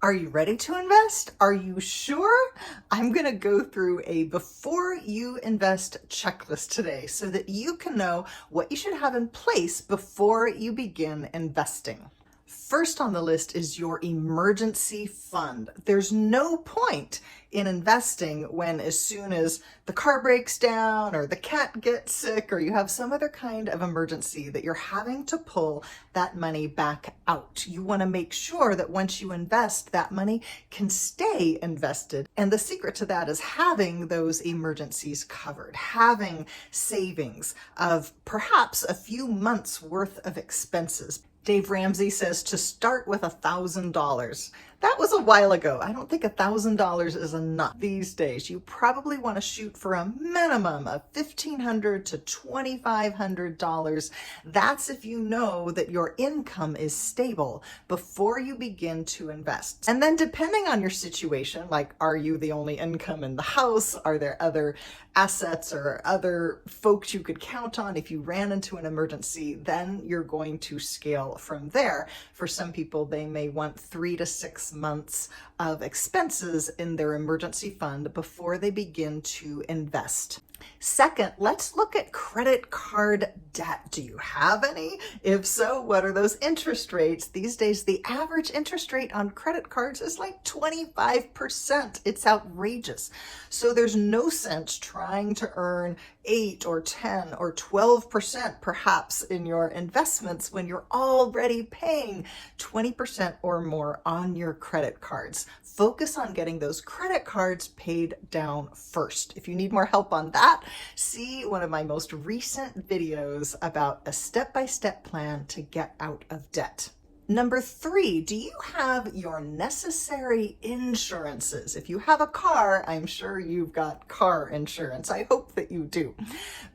Are you ready to invest? Are you sure? I'm going to go through a before you invest checklist today so that you can know what you should have in place before you begin investing. First on the list is your emergency fund. There's no point in investing when as soon as the car breaks down or the cat gets sick or you have some other kind of emergency that you're having to pull that money back out. You want to make sure that once you invest, that money can stay invested. And the secret to that is having those emergencies covered, having savings of perhaps a few months worth of expenses. Dave Ramsey says to start with $1,000. That was a while ago. I don't think $1,000 is enough these days. You probably want to shoot for a minimum of $1,500 to $2,500. That's if you know that your income is stable before you begin to invest. And then depending on your situation, like are you the only income in the house? Are there other assets or other folks you could count on if you ran into an emergency? Then you're going to scale from there. For some people, they may want 3 to 6 months of expenses in their emergency fund before they begin to invest. Second, let's look at credit card debt. Do you have any? If so, what are those interest rates? These days, the average interest rate on credit cards is like 25%. It's outrageous. So there's no sense trying to earn 8 or 10 or 12% perhaps in your investments when you're already paying 20% or more on your credit cards. Focus on getting those credit cards paid down first. If you need more help on that, see one of my most recent videos about a step-by-step plan to get out of debt. Number 3, do you have your necessary insurances? If you have a car, I'm sure you've got car insurance. I hope that you do.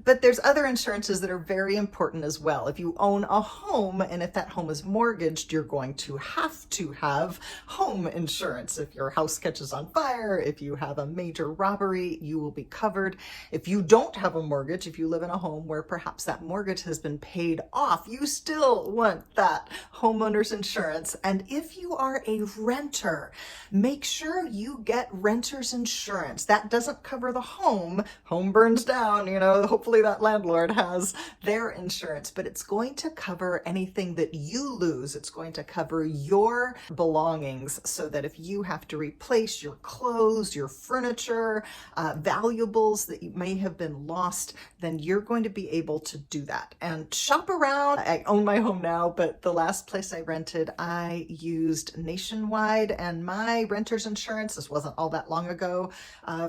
But there's other insurances that are very important as well. If you own a home and if that home is mortgaged, you're going to have home insurance. If your house catches on fire, if you have a major robbery, you will be covered. If you don't have a mortgage, if you live in a home where perhaps that mortgage has been paid off, you still want that homeowner insurance. And if you are a renter, make sure you get renter's insurance. That doesn't cover the home. Home burns down, hopefully that landlord has their insurance, but it's going to cover anything that you lose. It's going to cover your belongings so that if you have to replace your clothes, your furniture, valuables that may have been lost, then you're going to be able to do that. And shop around. I own my home now, but the last place I rented, I used Nationwide, and my renter's insurance, this wasn't all that long ago,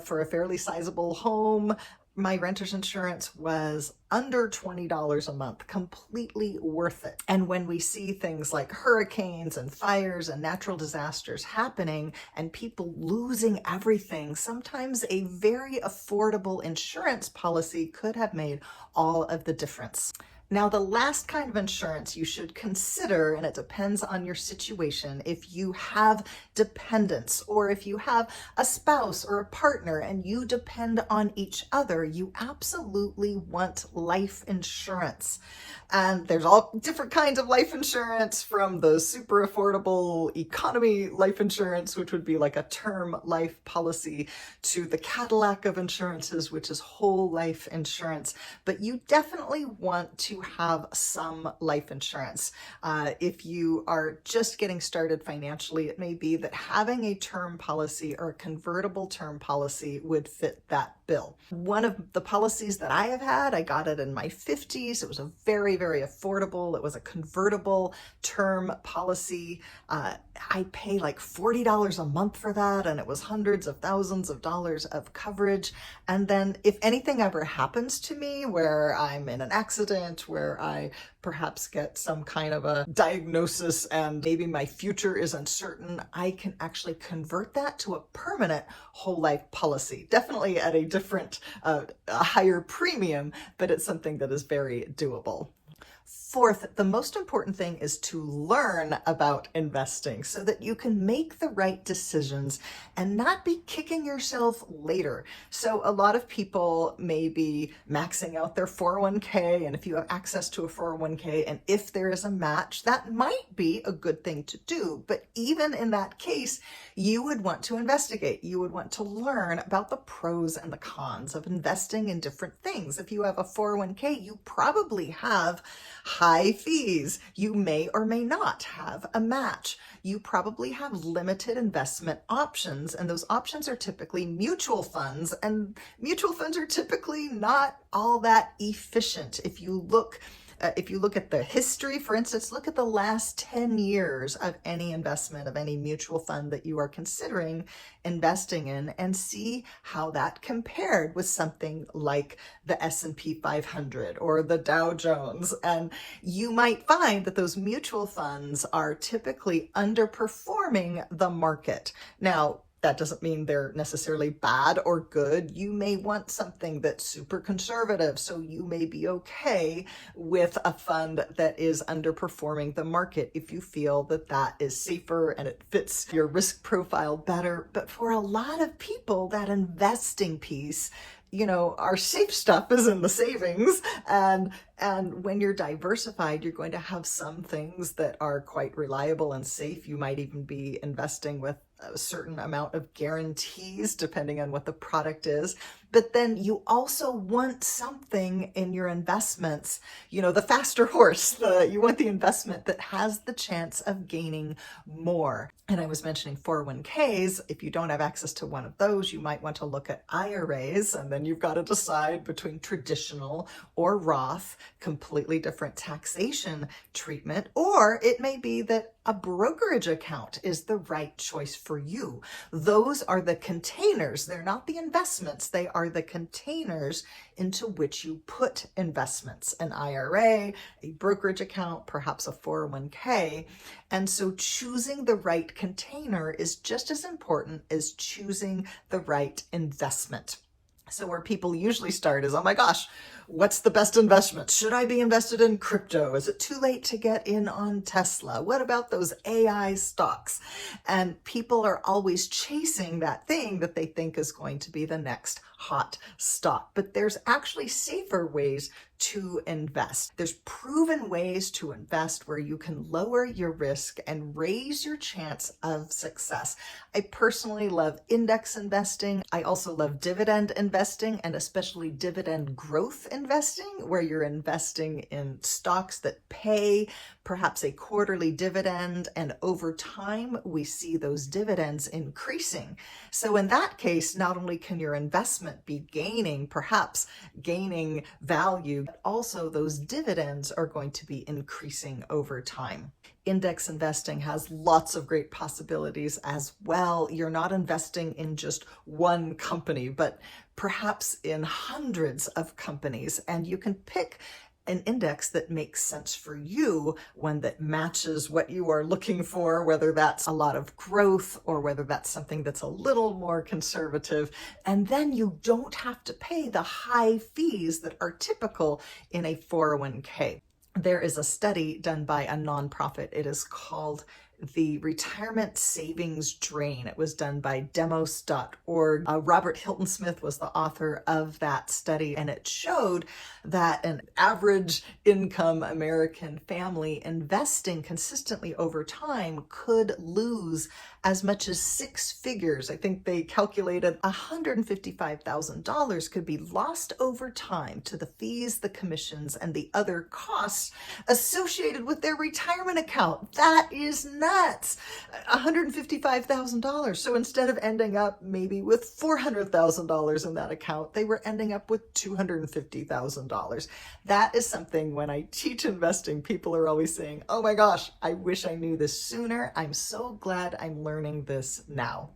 for a fairly sizable home, my renter's insurance was under $20 a month, completely worth it. And when we see things like hurricanes and fires and natural disasters happening and people losing everything, sometimes a very affordable insurance policy could have made all of the difference. Now, the last kind of insurance you should consider, and it depends on your situation, if you have dependents or if you have a spouse or a partner and you depend on each other, you absolutely want life insurance. And there's all different kinds of life insurance, from the super affordable economy life insurance, which would be like a term life policy, to the Cadillac of insurances, which is whole life insurance. But you definitely want to have some life insurance. If you are just getting started financially, it may be that having a term policy or a convertible term policy would fit that bill. One of the policies that I have had, I got it in my 50s. It was a very, very affordable. It was a convertible term policy. I pay like $40 a month for that, and it was hundreds of thousands of dollars of coverage. And then if anything ever happens to me where I'm in an accident, where I perhaps get some kind of a diagnosis and maybe my future is uncertain, I can actually convert that to a permanent whole life policy. Definitely at a different, a higher premium, but it's something that is very doable. Fourth, the most important thing is to learn about investing so that you can make the right decisions and not be kicking yourself later. So a lot of people may be maxing out their 401k, and if you have access to a 401k and if there is a match, that might be a good thing to do. But even in that case, you would want to investigate. You would want to learn about the pros and the cons of investing in different things. If you have a 401k, you probably have high fees. You may or may not have a match. You probably have limited investment options, and those options are typically mutual funds, and mutual funds are typically not all that efficient. If you look at the history, for instance, look at the last 10 years of any investment, of any mutual fund that you are considering investing in, and see how that compared with something like the S&P 500 or the Dow Jones. And you might find that those mutual funds are typically underperforming the market. Now, that doesn't mean they're necessarily bad or good. You may want something that's super conservative, so you may be okay with a fund that is underperforming the market if you feel that that is safer and it fits your risk profile better. But for a lot of people, that investing piece, our safe stuff is in the savings, and when you're diversified, you're going to have some things that are quite reliable and safe. You might even be investing with a certain amount of guarantees depending on what the product is. But then you also want something in your investments, the faster horse. You want the investment that has the chance of gaining more. And I was mentioning 401ks. If you don't have access to one of those, you might want to look at IRAs, and then you've got to decide between traditional or Roth, completely different taxation treatment. Or it may be that a brokerage account is the right choice for you. Those are the containers. They're not the investments. They are the containers into which you put investments, an IRA, a brokerage account, perhaps a 401k. And so choosing the right container is just as important as choosing the right investment. So where people usually start is, oh my gosh, what's the best investment? Should I be invested in crypto? Is it too late to get in on Tesla? What about those AI stocks? And people are always chasing that thing that they think is going to be the next hot stock. But there's actually safer ways to invest. There's proven ways to invest where you can lower your risk and raise your chance of success. I personally love index investing. I also love dividend investing, and especially dividend growth investing, where you're investing in stocks that pay perhaps a quarterly dividend, and over time we see those dividends increasing. So in that case, not only can your investment be perhaps gaining value, but also those dividends are going to be increasing over time. Index investing has lots of great possibilities as well. You're not investing in just one company, but perhaps in hundreds of companies, and you can pick an index that makes sense for you, one that matches what you are looking for, whether that's a lot of growth or whether that's something that's a little more conservative. And then you don't have to pay the high fees that are typical in a 401k. There is a study done by a nonprofit. It is called the Retirement Savings Drain. It was done by demos.org. Robert Hilton Smith was the author of that study, and it showed that an average income American family investing consistently over time could lose as much as 6 figures. I think they calculated $155,000 could be lost over time to the fees, the commissions, and the other costs associated with their retirement account. That is nuts. $155,000. So instead of ending up maybe with $400,000 in that account, they were ending up with $250,000. That is something when I teach investing, people are always saying, oh my gosh, I wish I knew this sooner. I'm so glad I'm learning this now.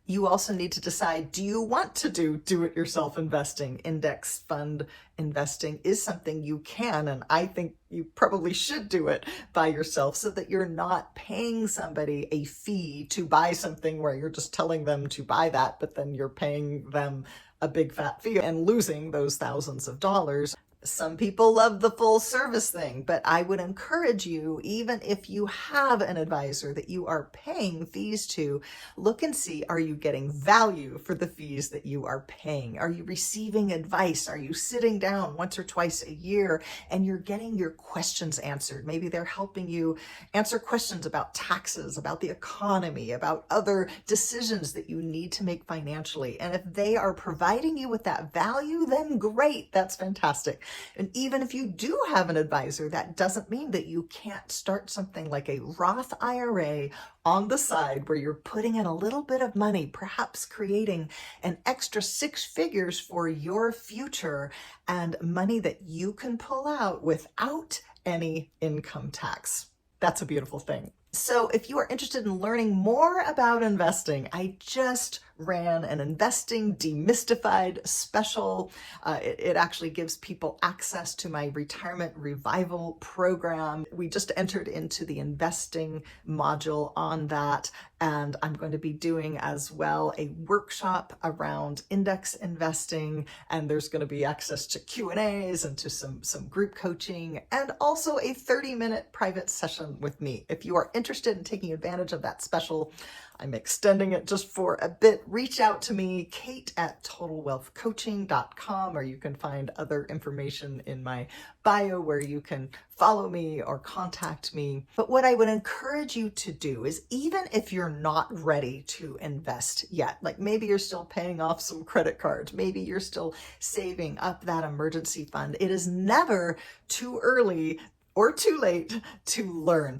You also need to decide, do you want to do it yourself investing? Index fund investing is something you can, and I think you probably should do it by yourself so that you're not paying somebody a fee to buy something where you're just telling them to buy that, but then you're paying them a big fat fee and losing those thousands of dollars. Some people love the full service thing, but I would encourage you, even if you have an advisor that you are paying fees to, look and see, are you getting value for the fees that you are paying? Are you receiving advice? Are you sitting down once or twice a year and you're getting your questions answered? Maybe they're helping you answer questions about taxes, about the economy, about other decisions that you need to make financially. And if they are providing you with that value, then great, that's fantastic. And even if you do have an advisor, that doesn't mean that you can't start something like a Roth IRA on the side where you're putting in a little bit of money, perhaps creating an extra 6 figures for your future and money that you can pull out without any income tax. That's a beautiful thing. So if you are interested in learning more about investing, I just ran an Investing Demystified special. It actually gives people access to my Retirement Revival program. We just entered into the investing module on that, and I'm going to be doing as well a workshop around index investing, and there's going to be access to Q&As and to some group coaching, and also a 30-minute private session with me. If you are interested in taking advantage of that special, I'm extending it just for a bit. Reach out to me, kate@totalwealthcoaching.com, or you can find other information in my bio where you can follow me or contact me. But what I would encourage you to do is, even if you're not ready to invest yet, like maybe you're still paying off some credit cards, maybe you're still saving up that emergency fund, it is never too early or too late to learn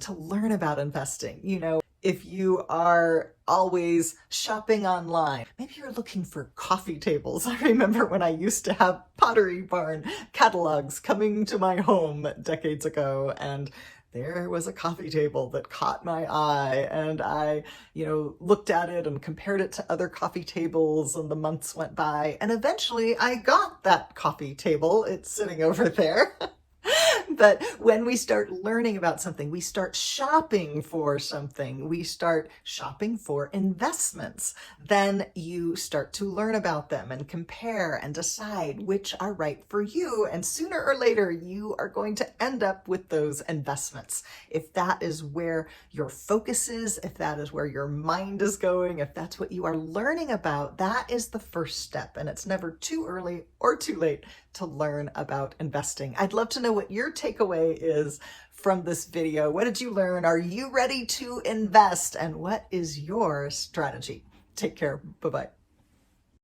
about investing. You know, if you are always shopping online, maybe you're looking for coffee tables. I remember when I used to have Pottery Barn catalogs coming to my home decades ago, and there was a coffee table that caught my eye, and I, looked at it and compared it to other coffee tables, and the months went by, and eventually I got that coffee table. It's sitting over there. But when we start learning about something, we start shopping for something, we start shopping for investments, then you start to learn about them and compare and decide which are right for you. And sooner or later, you are going to end up with those investments. If that is where your focus is, if that is where your mind is going, if that's what you are learning about, that is the first step. And it's never too early or too late to learn about investing. I'd love to know what your takeaway is from this video. What did you learn? Are you ready to invest? And what is your strategy? Take care. Bye-bye.